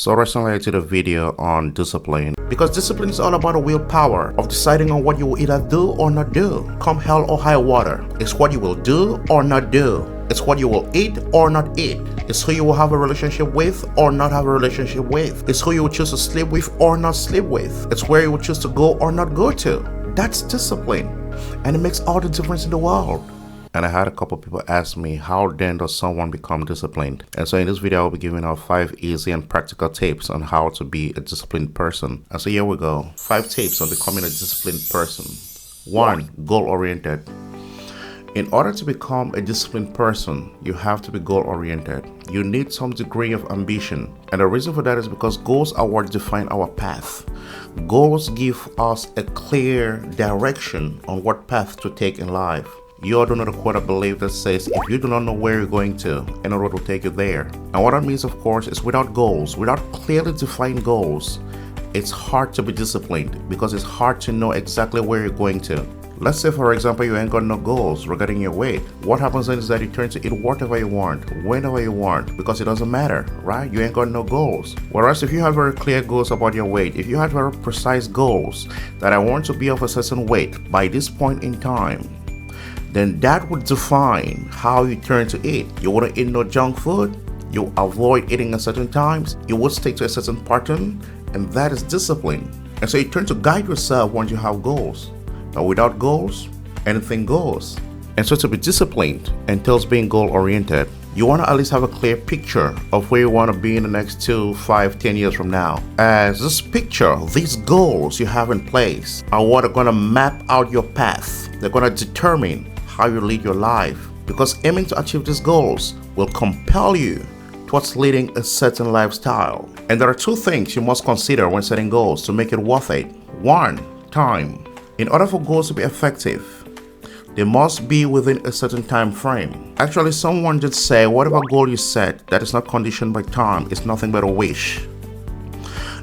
So recently I did a video on discipline, because discipline is all about the willpower of deciding on what you will either do or not do. Come hell or high water, it's what you will do or not do. It's what you will eat or not eat. It's who you will have a relationship with or not have a relationship with. It's who you will choose to sleep with or not sleep with. It's where you will choose to go or not go to. That's discipline, and it makes all the difference in the world. And I had a couple people ask me, how then does someone become disciplined? And so in this video, I'll be giving out 5 easy and practical tips on how to be a disciplined person. And so here we go. 5 tips on becoming a disciplined person. 1. Goal-oriented. In order to become a disciplined person, you have to be goal-oriented. You need some degree of ambition. And the reason for that is because goals are what define our path. Goals give us a clear direction on what path to take in life. You all do know the quote I believe that says, if you do not know where you're going to, any road will take you there. And what that means, of course, is without goals, without clearly defined goals, it's hard to be disciplined because it's hard to know exactly where you're going to. Let's say, for example, you ain't got no goals regarding your weight. What happens then is that you turn to eat whatever you want, whenever you want, because it doesn't matter, right? You ain't got no goals. Whereas if you have very clear goals about your weight, if you have very precise goals that I want to be of a certain weight by this point in time, then that would define how you turn to eat. You wouldn't eat no junk food, you avoid eating at certain times, you would stick to a certain pattern, and that is discipline. And so you turn to guide yourself once you have goals. But without goals, anything goes. And so to be disciplined entails being goal-oriented. You want to at least have a clear picture of where you want to be in the next 2, 5, 10 years from now. As this picture, these goals you have in place are what are going to map out your path. They're going to determine how you lead your life, because aiming to achieve these goals will compel you towards leading a certain lifestyle. And there are 2 things you must consider when setting goals to make it worth it. 1. Time. In order for goals to be effective, they must be within a certain time frame. Actually, someone did say, whatever goal you set that is not conditioned by time is nothing but a wish.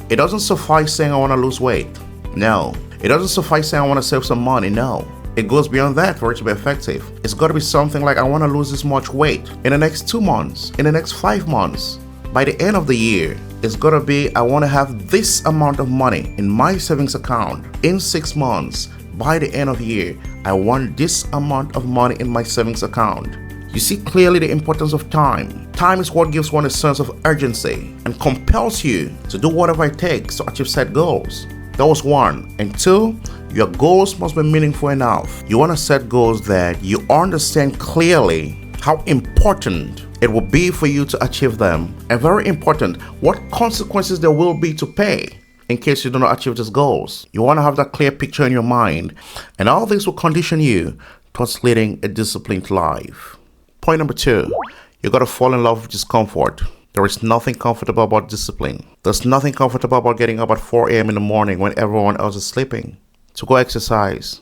It doesn't suffice saying I want to lose weight. No. It doesn't suffice saying I want to save some money. No. It goes beyond that for it to be effective. It's got to be something like, I want to lose this much weight in the next 2 months, in the next 5 months. By the end of the year, it's got to be, I want to have this amount of money in my savings account in 6 months. By the end of the year, I want this amount of money in my savings account. You see clearly the importance of time. Time is what gives one a sense of urgency and compels you to do whatever it takes to achieve set goals. That was 1. And 2, your goals must be meaningful enough. You want to set goals that you understand clearly how important it will be for you to achieve them, and very important, what consequences there will be to pay in case you do not achieve these goals. You want to have that clear picture in your mind, and all this will condition you towards leading a disciplined life. Point number 2, you got to fall in love with discomfort. There is nothing comfortable about discipline. There's nothing comfortable about getting up at 4 a.m. in the morning when everyone else is sleeping, to go exercise,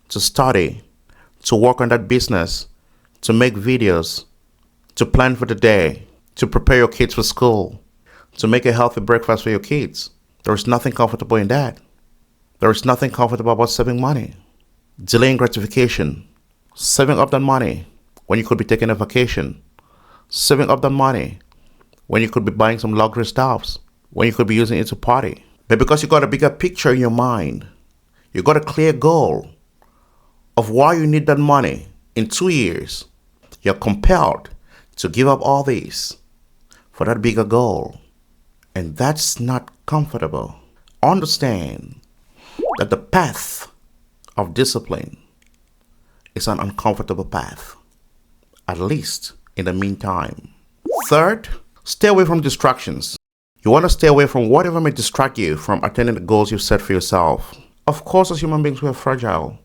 to study, to work on that business, to make videos, to plan for the day, to prepare your kids for school, to make a healthy breakfast for your kids. There is nothing comfortable in that. There is nothing comfortable about saving money, delaying gratification, saving up that money when you could be taking a vacation, saving up that money when you could be buying some luxury stuffs, when you could be using it to party. But because you got a bigger picture in your mind, you got a clear goal of why you need that money in 2 years, you're compelled to give up all this for that bigger goal. And that's not comfortable. Understand that the path of discipline is an uncomfortable path, at least in the meantime. 3rd, stay away from distractions. You want to stay away from whatever may distract you from attaining the goals you've set for yourself. Of course, as human beings, we are fragile,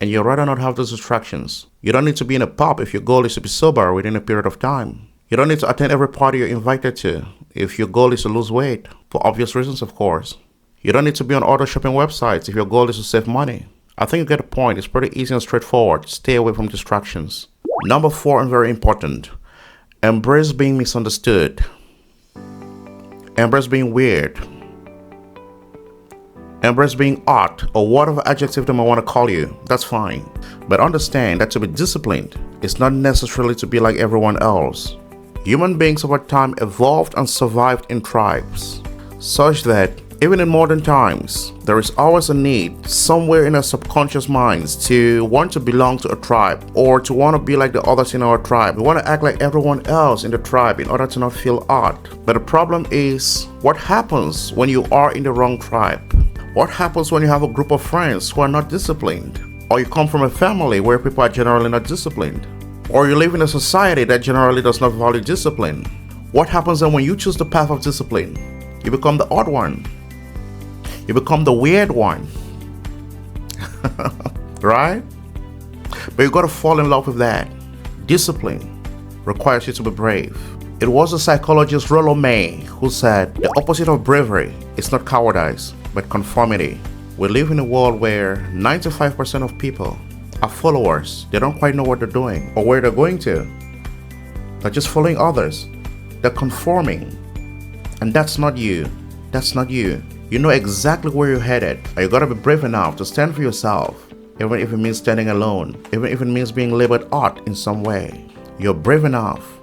and you'd rather not have those distractions. You don't need to be in a pub if your goal is to be sober within a period of time. You don't need to attend every party you're invited to if your goal is to lose weight, for obvious reasons, of course. You don't need to be on other shopping websites if your goal is to save money. I think you get the point. It's pretty easy and straightforward. Stay away from distractions. Number 4, and very important, embrace being misunderstood. Embrace being weird. Embrace being odd, or whatever adjective they might want to call you. That's fine. But understand that to be disciplined is not necessarily to be like everyone else. Human beings over time evolved and survived in tribes, such that even in modern times, there is always a need somewhere in our subconscious minds to want to belong to a tribe or to want to be like the others in our tribe. We want to act like everyone else in the tribe in order to not feel odd. But the problem is, what happens when you are in the wrong tribe? What happens when you have a group of friends who are not disciplined? Or you come from a family where people are generally not disciplined? Or you live in a society that generally does not value discipline? What happens then when you choose the path of discipline? You become the odd one. You become the weird one. Right? But you got to fall in love with that. Discipline requires you to be brave. It was the psychologist Rollo May who said the opposite of bravery is not cowardice, but conformity. We live in a world where 95% of people are followers. They don't quite know what they're doing or where they're going to. They're just following others. They're conforming. And that's not you. That's not you. You know exactly where you're headed. And you gotta be brave enough to stand for yourself, even if it means standing alone, even if it means being labeled odd in some way. You're brave enough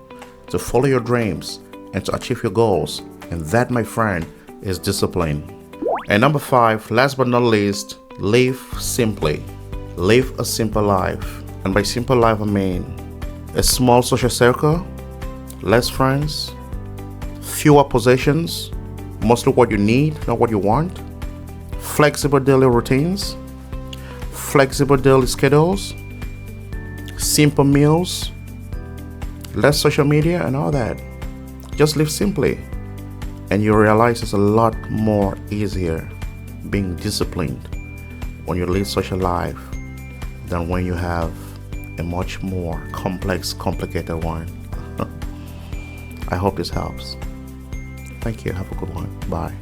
to follow your dreams and to achieve your goals. And that, my friend, is discipline. And number 5, last but not least, live simply. Live a simple life. And by simple life, I mean a small social circle, less friends, fewer possessions, mostly what you need, not what you want, flexible daily routines, flexible daily schedules, simple meals, less social media and all that. Just live simply, and you realize it's a lot more easier being disciplined when you live such a life than when you have a much more complex, complicated one. I hope this helps. Thank you. Have a good one. Bye.